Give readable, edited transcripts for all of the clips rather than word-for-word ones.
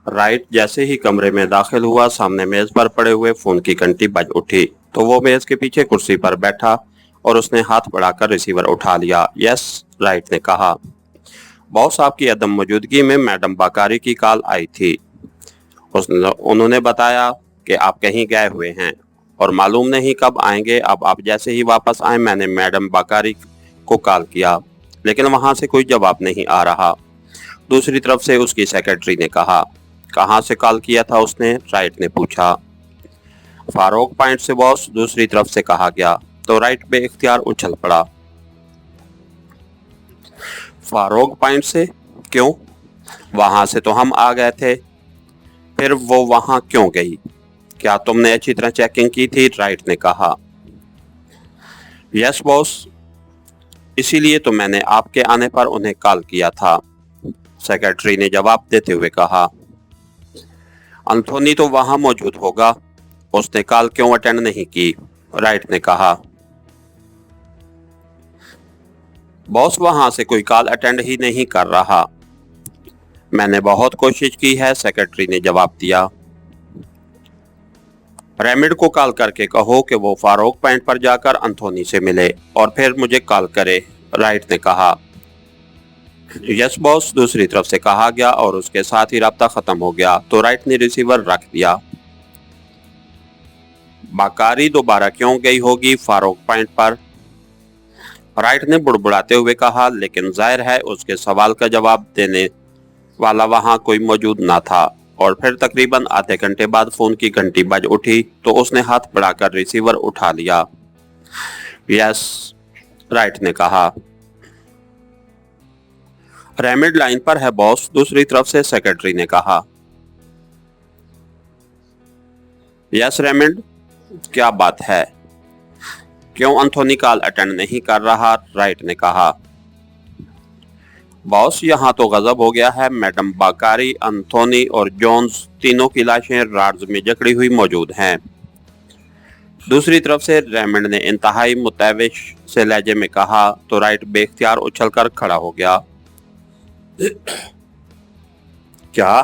Right जैसे ही कमरे में दाखिल हुआ, सामने मेज पर पड़े हुए फोन की घंटी बज उठी। तो वो मेज के पीछे कुर्सी पर बैठा और उसने हाथ बढ़ाकर रिसीवर उठा लिया। यस, राइट ने कहा। बॉस, आपकी अदम मौजूदगी में मैडम बाकारी की कॉल आई थी। उन्होंने बताया कि आप कहीं गए हुए हैं और मालूम नहीं कब आएंगे। अब आप जैसे ही वापस आए, मैंने मैडम बाकारी को कॉल किया, लेकिन वहां से कोई जवाब नहीं आ रहा। दूसरी तरफ से उसकी सेक्रेटरी ने कहा। कहाँ से कॉल किया था उसने? राइट ने पूछा। फारूक पॉइंट से बॉस, दूसरी तरफ से कहा गया। तो राइट बेइख्तियार उछल पड़ा। फारूक पॉइंट से? क्यों? वहां से तो हम आ गए थे। फिर वो वहां क्यों गई? क्या तुमने अच्छी तरह चेकिंग की थी? राइट ने कहा। यस बॉस, इसीलिए तो मैंने आपके आने पर उन्हें कॉल किया था, सेक्रेटरी ने जवाब देते हुए कहा। एंथोनी तो वहां मौजूद होगा, उसने कॉल क्यों अटेंड नहीं की? राइट ने कहा। बॉस, वहां से कोई कॉल अटेंड ही नहीं कर रहा। मैंने बहुत कोशिश की है, सेक्रेटरी ने जवाब दिया। रेमिड को कॉल करके कहो कि वो फारूक पॉइंट पर जाकर एंथोनी से मिले और फिर मुझे कॉल करे, राइट ने कहा। यस बॉस, दूसरी तरफ से कहा गया और उसके साथ ही राब्ता खत्म हो गया। तो राइट ने रिसीवर रख दिया। बाकारी दोबारा क्यों गई होगी फारूक पॉइंट पर? राइट ने बुड़बुड़ाते हुए कहा, लेकिन जाहिर है उसके सवाल का जवाब देने वाला वहां कोई मौजूद ना था। और फिर तकरीबन आधे घंटे बाद फोन की घंटी बज उठी तो उसने हाथ बढ़ाकर रिसीवर उठा लिया। यस, राइट ने कहा। रेमिड लाइन पर है बॉस, दूसरी तरफ से सेक्रेटरी ने कहा। यस रेमिड, क्या बात है? क्यों एंथोनी कॉल अटेंड नहीं कर रहा? राइट ने कहा। बॉस, यहाँ तो गजब हो गया है। मैडम बाकारी, एंथोनी और जोन्स तीनों की लाशें राड्स में जकड़ी हुई मौजूद हैं। दूसरी तरफ से रेमिड ने इंतहाई मुतविश से लहजे में कहा। तो राइट बेख्तियार उछलकर खड़ा हो गया। क्या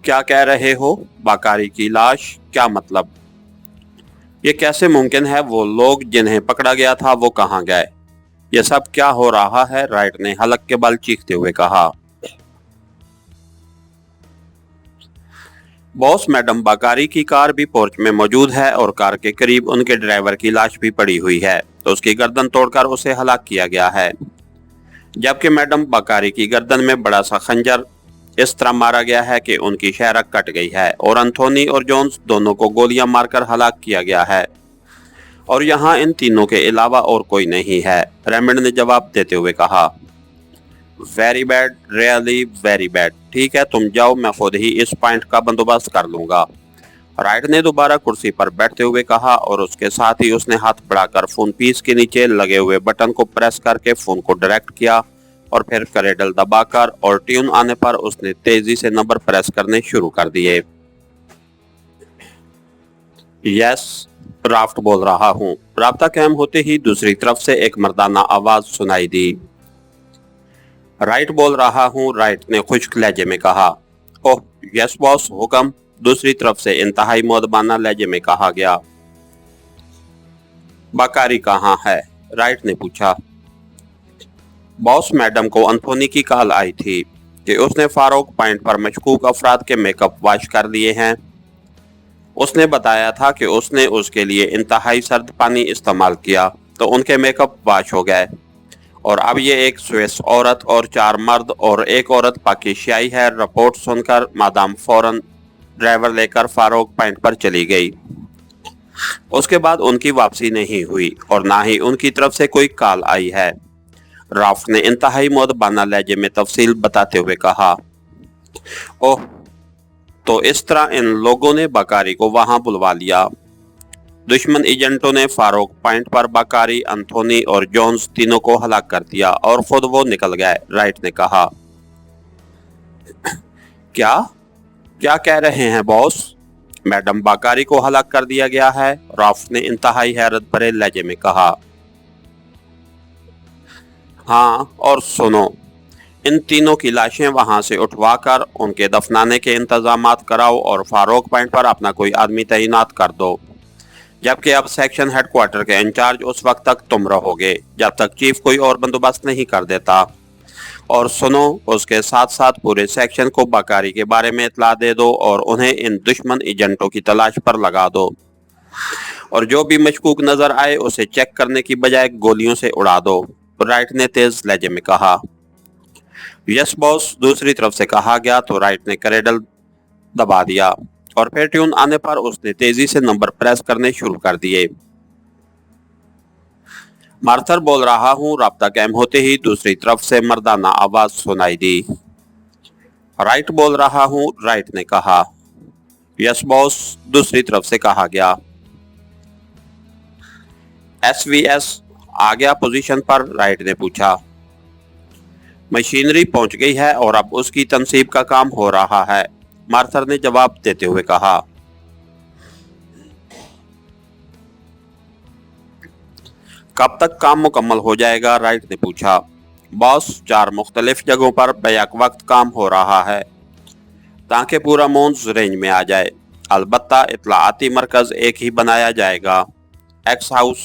क्या कह रहे हो? बाकारी की लाश? क्या मतलब? ये कैसे मुमकिन है? वो लोग जिन्हें पकड़ा गया था वो कहाँ गए? ये सब क्या हो रहा है? राइट ने हलक के बल चीखते हुए कहा। बॉस, मैडम बाकारी की कार भी पोर्च में मौजूद है और कार के करीब उनके ड्राइवर की लाश भी पड़ी हुई है। तो उसकी गर्दन तोड़कर उसे हलाक किया गया है, जबकि मैडम बाकारी की गर्दन में बड़ा सा खंजर इस तरह मारा गया है कि उनकी शहरक कट गई है। और एंथोनी और जोन्स दोनों को गोलियां मारकर हलाक किया गया है और यहाँ इन तीनों के अलावा और कोई नहीं है, रेमिड ने जवाब देते हुए कहा। Very bad, really very bad. ठीक है, तुम जाओ, मैं खुद ही इस पॉइंट का बंदोबस्त कर लूंगा, राइट ने दोबारा कुर्सी पर बैठते हुए कहा। और उसके साथ ही उसने हाथ बढ़ाकर फोन पीस के नीचे लगे हुए बटन को प्रेस करके फोन को डायरेक्ट किया और फिर करेडल दबाकर और ट्यून आने पर उसने तेजी से नंबर प्रेस करने शुरू कर दिए। यस, राफ्ट बोल रहा हूँ। राब्ता कायम होते ही दूसरी तरफ से एक मर्दाना आवाज सुनाई दी। राइट बोल रहा हूँ, राइट ने खुश्क लहजे में कहा। ओह यस बॉस, हुक्म, दूसरी तरफ से इंतहाई मुअद्दबाना लहजे में कहा गया। बाकारी कहाँ है? राइट ने पूछा। बॉस, मैडम को एंथोनी की कॉल आई थी कि उसने फारूक पॉइंट पर मशकूक अफराद के मेकअप वॉश कर लिए हैं। उसने बताया था कि उसने उसके लिए इंतहाई सर्द पानी इस्तेमाल किया तो उनके मेकअप वॉश हो गए। और अब ये एक स्विस औरत और 4 मर्द और एक औरत पाकिस्तानी है। रिपोर्ट सुनकर मादाम फौरन ड्राइवर लेकर फारूक पॉइंट पर चली गई। उसके बाद उनकी वापसी नहीं हुई और ना ही उनकी तरफ से कोई कॉल आई है, राफ्ट ने इंतहाई मुअद्दबाना लहजे में तफसील बताते हुए कहा। ओह, तो इस तरह इन लोगों ने बाकारी को वहां बुलवा लिया। दुश्मन एजेंटों ने फारूक पॉइंट पर बाकारी, एंथोनी और जोन्स तीनों को हलाक कर दिया और खुद वो निकल गए, राइट ने कहा। क्या क्या कह रहे हैं बॉस? मैडम बाकारी को हलाक कर दिया गया है, राफ्ट ने इंतहाई हैरत भरे लहजे में कहा। हाँ, और सुनो, ان تینوں کی لاشیں وہاں سے اٹھوا کر ان کے دفنانے کے انتظامات کراؤ اور فاروق پوائنٹ پر اپنا کوئی آدمی تعینات کر دو، جبکہ اب سیکشن ہیڈ کوارٹر کے انچارج اس وقت تک تم رہو گے جب تک چیف کوئی اور بندوبست نہیں کر دیتا۔ اور سنو، اس کے ساتھ ساتھ پورے سیکشن کو باکاری کے بارے میں اطلاع دے دو اور انہیں ان دشمن ایجنٹوں کی تلاش پر لگا دو، اور جو بھی مشکوک نظر آئے اسے چیک کرنے کی بجائے گولیوں سے اڑا دو، رائٹ نے تیز لہجے میں کہا۔ یس باس، دوسری طرف سے کہا گیا تو رائٹ نے کریڈل دبا دیا اور پھر ٹیون آنے پر اس نے تیزی سے نمبر پریس کرنے شروع کر دیے۔ مارتھر بول رہا ہوں، رابطہ قائم ہوتے ہی دوسری طرف سے مردانہ آواز سنائی دی۔ رائٹ بول رہا ہوں، رائٹ نے کہا۔ یس باس، دوسری طرف سے کہا گیا۔ ایس وی ایس آ گیا پوزیشن پر؟ رائٹ نے پوچھا۔ مشینری پہنچ گئی ہے اور اب اس کی تنصیب کا کام ہو رہا ہے، مارتھر نے جواب دیتے ہوئے کہا۔ کب تک کام مکمل ہو جائے گا؟ رائٹ نے پوچھا۔ باس، 4 مختلف جگہوں پر بیک وقت کام ہو رہا ہے تاکہ پورا مونز رینج میں آ جائے۔ البتہ اطلاعاتی مرکز ایک ہی بنایا جائے گا، ایکس ہاؤس۔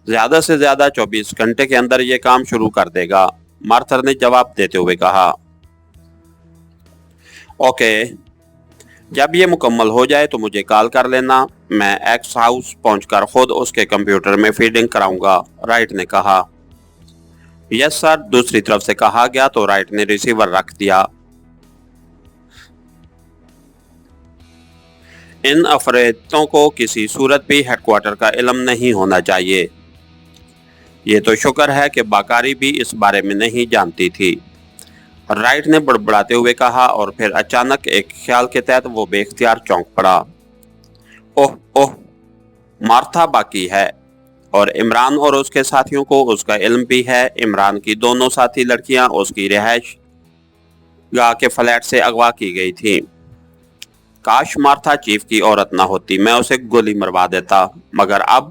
زیادہ سے زیادہ 24 گھنٹے کے اندر یہ کام شروع کر دے گا، مارتھر نے جواب دیتے ہوئے کہا۔ اوکے، جب یہ مکمل ہو جائے تو مجھے کال کر لینا، میں ایکس ہاؤس پہنچ کر خود اس کے کمپیوٹر میں فیڈنگ کراؤں گا، رائٹ نے کہا۔ یس سر، دوسری طرف سے کہا گیا تو رائٹ نے ریسیور رکھ دیا۔ ان افرادوں کو کسی صورت بھی ہیڈ کوارٹر کا علم نہیں ہونا چاہیے۔ یہ تو شکر ہے کہ باکاری بھی اس بارے میں نہیں جانتی تھی، رائٹ نے بڑبڑاتے ہوئے کہا، اور پھر اچانک ایک خیال کے تحت وہ بے اختیار چونک پڑا۔ اوہ اوہ، مارتھا باقی ہے، اور عمران اور اس کے ساتھیوں کو اس کا علم بھی ہے۔ عمران کی دونوں ساتھی لڑکیاں اس کی رہائش گاہ کے فلیٹ سے اغوا کی گئی تھیں۔ کاش مارتھا چیف کی عورت نہ ہوتی، میں اسے گولی مروا دیتا، مگر اب،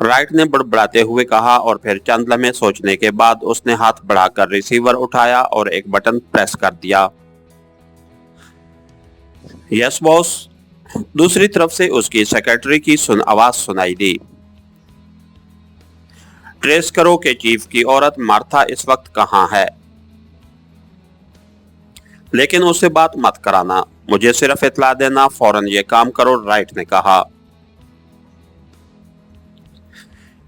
رائٹ نے بڑبڑاتے ہوئے کہا، اور پھر چند لمحے سوچنے کے بعد اس نے ہاتھ بڑھا کر ریسیور اٹھایا اور ایک بٹن پریس کر دیا۔ یس باس، دوسری طرف سے اس کی سیکرٹری کی آواز سنائی دی۔ ٹریس کرو کہ چیف کی عورت مارتھا اس وقت کہاں ہے، لیکن اس سے بات مت کرانا، مجھے صرف اطلاع دینا، فوراً یہ کام کرو، رائٹ نے کہا۔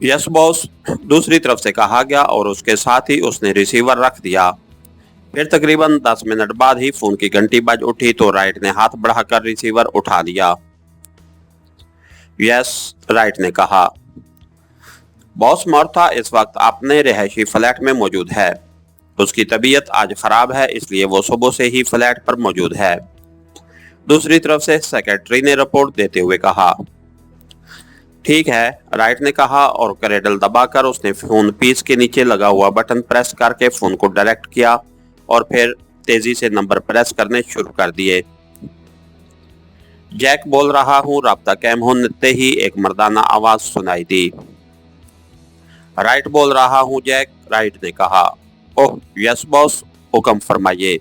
یس باس، دوسری طرف سے کہا گیا، اور اس کے ساتھ ہی اس نے ریسیور رکھ دیا۔ پھر تقریباً 10 منٹ بعد ہی فون کی گھنٹی بج اٹھی تو رائٹ نے ہاتھ بڑھا کر ریسیور اٹھا لیا۔ یس، رائٹ نے کہا۔ باس، مارتھا اس وقت اپنے رہائشی فلیٹ میں موجود ہے، اس کی طبیعت آج خراب ہے، اس لیے وہ صبح سے ہی فلیٹ پر موجود ہے، دوسری طرف سے سیکرٹری نے رپورٹ دیتے ہوئے کہا۔ ٹھیک ہے، رائٹ نے کہا، اور کریڈل دبا کر اس نے فون پیس کے نیچے لگا ہوا بٹن پریس کر کے فون کو ڈائریکٹ کیا اور پھر تیزی سے نمبر پریس کرنے شروع کر دیے۔ جیک بول رہا ہوں، رابطہ قائم ہوتے ہی ایک مردانہ آواز سنائی دی۔ رائٹ بول رہا ہوں جیک، رائٹ نے کہا۔ اوہ یس باس، حکم فرمائیے،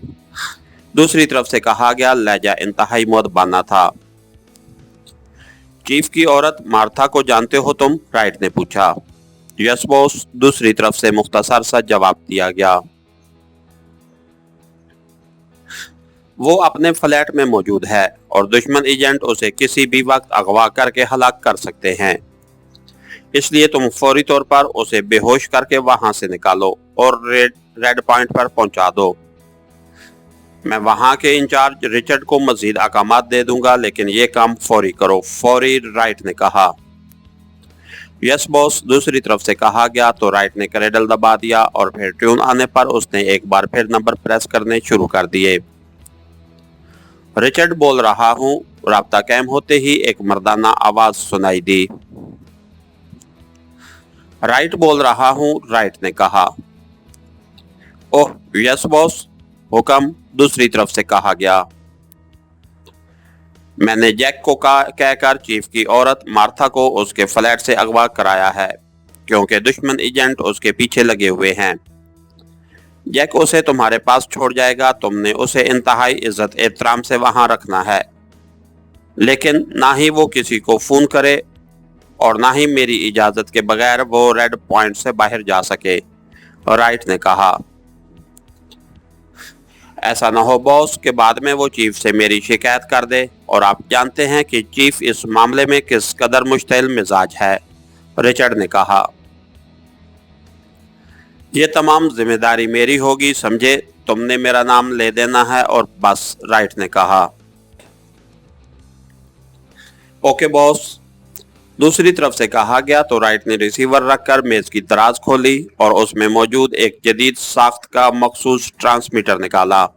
دوسری طرف سے کہا گیا، لہجہ انتہائی مؤدبانہ تھا۔ چیف کی عورت مارتھا کو جانتے ہو تم؟ رائٹ نے پوچھا۔ یس باس، دوسری طرف سے مختصر سا جواب دیا گیا۔ وہ اپنے فلیٹ میں موجود ہے اور دشمن ایجنٹ اسے کسی بھی وقت اغوا کر کے ہلاک کر سکتے ہیں، اس لیے تم فوری طور پر اسے بے ہوش کر کے وہاں سے نکالو اور ریڈ پوائنٹ پر پہنچا دو۔ میں وہاں کے انچارج رچرڈ کو مزید احکامات دے دوں گا، لیکن یہ کام فوری کرو، فوری، رائٹ نے کہا۔ یس باس، دوسری طرف سے کہا گیا تو رائٹ نے کریڈل دبا دیا اور پھر ٹیون آنے پر اس نے ایک بار پھر نمبر پریس کرنے شروع کر دیے۔ رچرڈ بول رہا ہوں، رابطہ قائم ہوتے ہی ایک مردانہ آواز سنائی دی۔ رائٹ بول رہا ہوں، رائٹ نے کہا۔ اوہ یس باس، حکم، دوسری طرف سے کہا گیا۔ میں نے جیک کو کہہ کر چیف کی عورت مارتھا کو اس کے فلیٹ سے اغوا کرایا ہے، کیونکہ دشمن ایجنٹ اس کے پیچھے لگے ہوئے ہیں۔ जैक उसे तुम्हारे पास छोड़ जाएगा। तुमने उसे इंतहाई इज्जत एहतराम से वहां रखना है, लेकिन ना ही वो किसी को फोन करे और ना ही मेरी इजाजत के बगैर वो रेड पॉइंट से बाहर जा सके, राइट ने कहा। ऐसा ना हो बॉस के बाद में वो चीफ से मेरी शिकायत कर दे, और आप जानते हैं कि चीफ इस मामले में किस कदर मुश्तिल मिजाज है, रिचर्ड ने कहा। ये तमाम जिम्मेदारी मेरी होगी, समझे? तुमने मेरा नाम ले देना है और बस, राइट ने कहा। ओके बॉस, दूसरी तरफ से कहा गया तो राइट ने रिसीवर रखकर मेज की दराज खोली और उसमें मौजूद एक जदीद साख्त का मखसूस ट्रांसमीटर निकाला।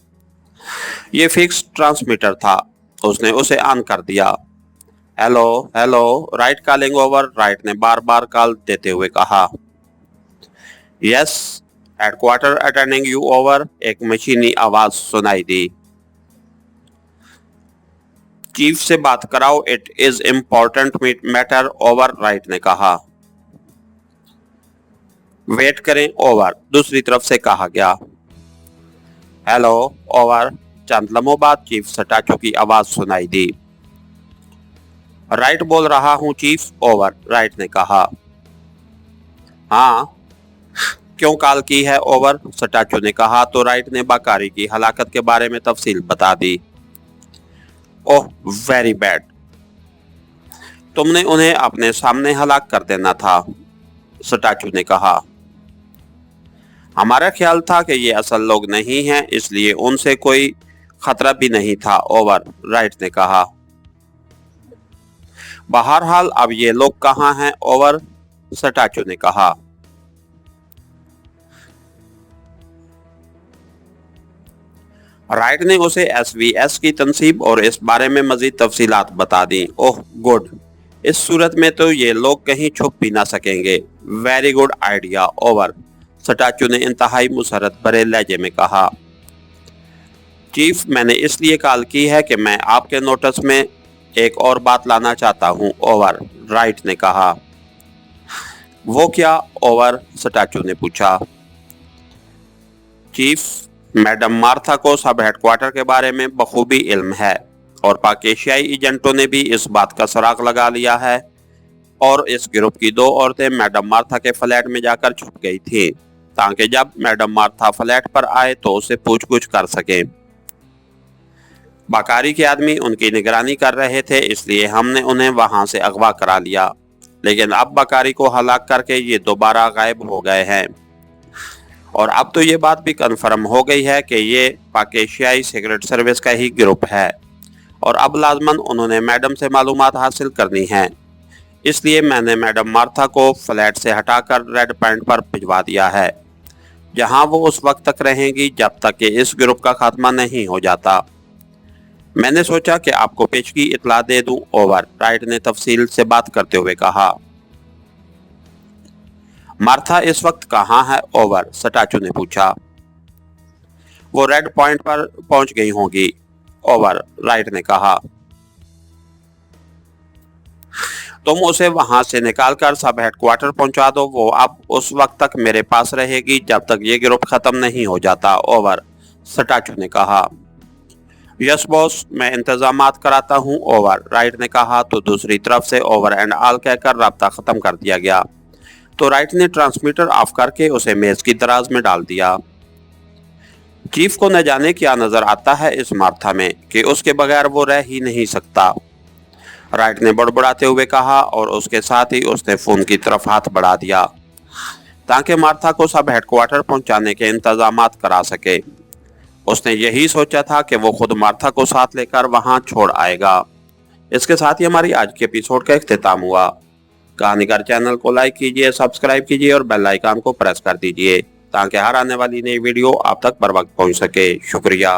ये फिक्स ट्रांसमीटर था। उसने उसे ऑन कर दिया। Hello hello, right calling over, right ने बार बार कॉल देते हुए कहा। Yes, headquarter attending you over, एक मशीनी आवाज सुनाई दी। चीफ से बात कराओ, it is important matter over, right ने कहा। वेट करें ओवर, दूसरी तरफ से कहा गया। हेलो ओवर, चंद लम्हों बाद चीफ सटाचो की आवाज सुनाई दी। राइट बोल रहा हूं चीफ, ओवर, राइट ने कहा। हाँ, क्यों कॉल की है ओवर, सटाचो ने कहा तो राइट ने बाकारी की हलाकत के बारे में तफसील बता दी। ओह वेरी बैड, तुमने उन्हें अपने सामने हलाक कर देना था, सटाचू ने कहा। हमारा ख्याल था कि ये असल लोग नहीं हैं, इसलिए उनसे कोई खतरा भी नहीं था, ओवर, राइट ने कहा। बहरहाल अब ये लोग कहाँ हैं, ओवर, सटाचू ने कहा। राइट ने उसे एसवीएस की तनसीब और इस बारे में मजीद तफसीलात बता दी। ओह गुड, इस सूरत में तो ये लोग कहीं छुप भी ना सकेंगे। वेरी गुड आइडिया, ओवर, सटाचू ने इंतहाई मुसरत भरे लहजे में कहा। चीफ, मैंने इसलिए कॉल की है कि मैं आपके नोटिस में एक और बात लाना चाहता हूँ, ओवर, राइट ने कहा। वो क्या, ओवर, सटाचू ने पूछा। चीफ, मैडम मार्था को सब हेडक्वार्टर के बारे में बखूबी इल्म है और पाक एशियाई एजेंटों ने भी इस बात का सुराग लगा लिया है, और इस ग्रुप की 2 औरतें मैडम मार्था के फ्लैट में जाकर छुप गई थीं ताकि जब मैडम मार्था फ्लैट पर आए तो उसे पूछ-गुछ कर सकें। बाकारी के आदमी उनकी निगरानी कर रहे थे, इसलिए हमने उन्हें वहां से अगवा करा लिया, लेकिन अब बाकारी को हलाक करके ये दोबारा गायब हो गए हैं। और अब तो ये बात भी कन्फर्म हो गई है कि ये पाक एशियाई सीक्रेट सर्विस का ही ग्रुप है, और अब लाजमन उन्होंने मैडम से मालूमात हासिल करनी है। इसलिए मैंने मैडम मार्था को फ्लैट से हटाकर रेड पॉइंट पर भिजवा दिया है, जहां वो उस वक्त तक रहेंगी जब तक कि इस ग्रुप का खात्मा नहीं हो जाता। मैंने सोचा कि आपको पेशगी इतला दे दूं, ओवर, राइट ने तफसील से बात करते हुए कहा। मार्था इस वक्त कहाँ है, ओवर, सटाचू ने पूछा। वो रेड पॉइंट पर पहुंच गई होंगी, ओवर, राइट ने कहा। तुम उसे वहां से निकालकर सब हेडक्वार्टर पहुंचा दो, वो अब उस वक्त तक मेरे पास रहेगी जब तक ये ग्रुप खत्म नहीं हो जाता, ओवर, सटाचू ने कहा। यस बॉस, मैं इंतजामात कराता हूँ, ओवर, राइट ने कहा तो दूसरी तरफ से ओवर एंड ऑल कहकर राब्ता खत्म कर दिया गया तो राइट ने ट्रांसमीटर ऑफ करके उसे मेज की दराज में डाल दिया। चीफ को न जाने क्या नजर आता है इस मार्था में कि उसके बगैर वो रह ही नहीं सकता, राइट ने बड़बड़ाते हुए कहा, और उसके साथ ही उसने फोन की तरफ हाथ बढ़ा दिया ताकि मार्था को सब हेडक्वार्टर पहुंचाने के इंतजामात करा सके। उसने यही सोचा था कि वो खुद मार्था को साथ लेकर वहां छोड़ आएगा। इसके साथ ही हमारी आज के एपिसोड का इख्तिताम हुआ। कहानीकार चैनल को लाइक कीजिए, सब्सक्राइब कीजिए और बेल आइकन को प्रेस कर दीजिए ताकि हर आने वाली नई वीडियो आप तक बर वक्त पहुंच सके। शुक्रिया।